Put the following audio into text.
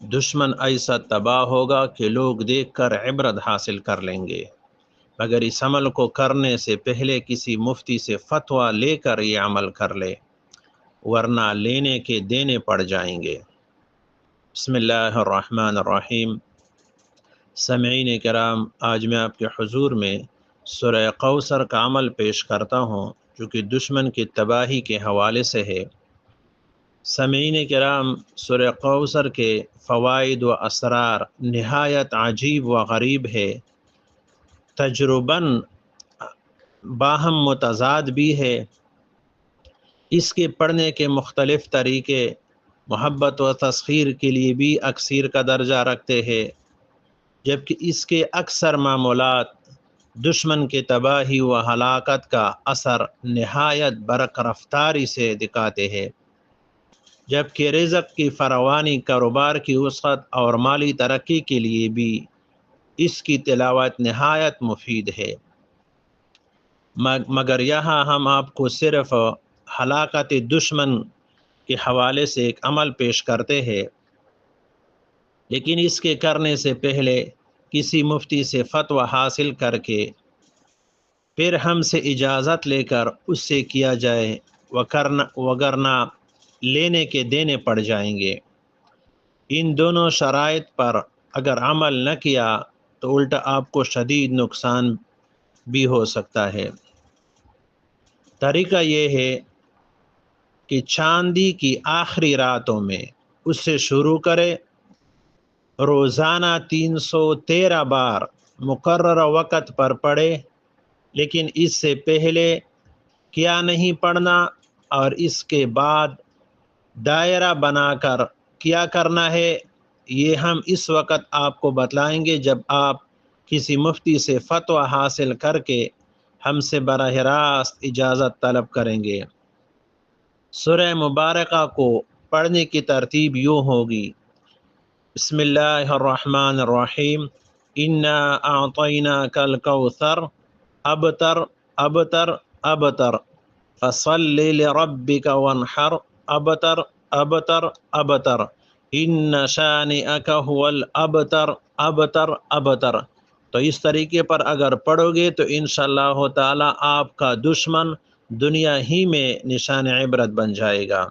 دشمن ایسا تباہ ہوگا کہ لوگ دیکھ کر عبرت حاصل کر لیں گے، مگر اس عمل کو کرنے سے پہلے کسی مفتی سے فتویٰ لے کر یہ عمل کر لے، ورنہ لینے کے دینے پڑ جائیں گے۔ بسم اللہ الرحمن الرحیم۔ سامعین کرام، آج میں آپ کے حضور میں سورہ کوثر کا عمل پیش کرتا ہوں جو کہ دشمن کی تباہی کے حوالے سے ہے۔ سامعین کرام، سورہ کوثر کے فوائد و اسرار نہایت عجیب و غریب ہے، تجرباً باہم متضاد بھی ہے۔ اس کے پڑھنے کے مختلف طریقے محبت و تسخیر کے لیے بھی اکثیر کا درجہ رکھتے ہیں، جبکہ اس کے اکثر معمولات دشمن کے تباہی و ہلاکت کا اثر نہایت برق رفتاری سے دکھاتے ہیں، جبکہ رزق کی فراوانی، کاروبار کی وسعت اور مالی ترقی کے لیے بھی اس کی تلاوت نہایت مفید ہے۔ مگر یہاں ہم آپ کو صرف ہلاکت دشمن کے حوالے سے ایک عمل پیش کرتے ہیں، لیکن اس کے کرنے سے پہلے کسی مفتی سے فتویٰ حاصل کر کے پھر ہم سے اجازت لے کر اس سے کیا جائے، وگرنہ لینے کے دینے پڑ جائیں گے۔ ان دونوں شرائط پر اگر عمل نہ کیا تو الٹا آپ کو شدید نقصان بھی ہو سکتا ہے۔ طریقہ یہ ہے کہ چاندی کی آخری راتوں میں اس سے شروع کرے، روزانہ 313 بار مقررہ وقت پر پڑھے، لیکن اس سے پہلے کیا نہیں پڑھنا، اور اس کے بعد دائرہ بنا کر کیا کرنا ہے یہ ہم اس وقت آپ کو بتلائیں گے جب آپ کسی مفتی سے فتویٰ حاصل کر کے ہم سے براہ راست اجازت طلب کریں گے۔ سورہ مبارکہ کو پڑھنے کی ترتیب یوں ہوگی: بسم اللہ الرحمن الرحیم، انا اعطیناک الکوثر، ابتر ابتر ابتر، فصل لربک وانحر، ابتر ابتر ابتر، ان شانئک هو الابتر ابتر ابتر۔ تو اس طریقے پر اگر پڑھو گے تو انشاءاللہ تعالی آپ کا دشمن دنیا ہی میں نشان عبرت بن جائے گا۔